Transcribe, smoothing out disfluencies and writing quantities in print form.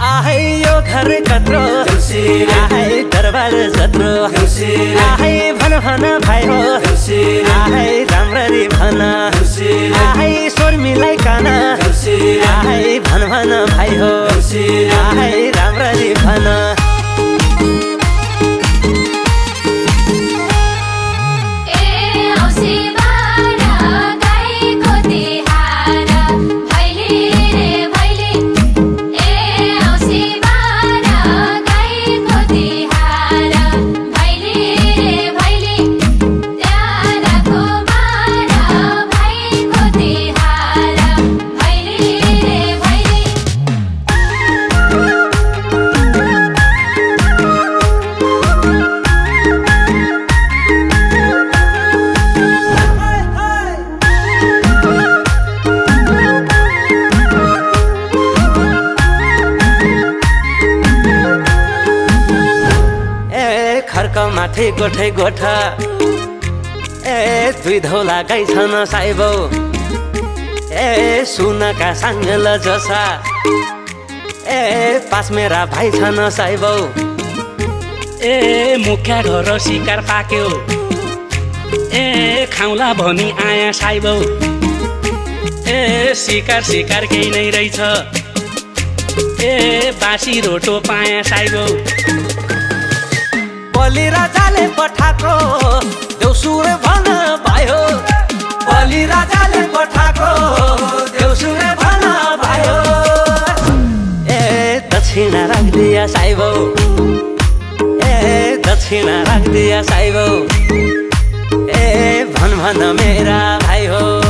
आहै यो घर कत्रो आहै दरबार जत्रो आहै भन भन भाइ हो आहै राम्ररी भन आहै स्वर मिलाइकन आहै भन भन भाइ हो आहै राम्ररी भन माथि गोठै गोठा दुई धौला गाई छन् साइबौ सुनका साङ्गल जसा पास मेरा भाइ छन् साइबौ मुख्या घर शिकार पाक्यो खाउला भनी आया साइबौ शिकार शिकार केही नै रहेछ बासी रोटो पाया साइबौ बलि राजाले पठाको देउसुरे भन भयो बलि राजाले पठाको देउसुरे भन भयो दक्षिणा राखिदिया साइबौ दक्षिणा राखिदिया साइबौ भन भन मेरा भाइ हो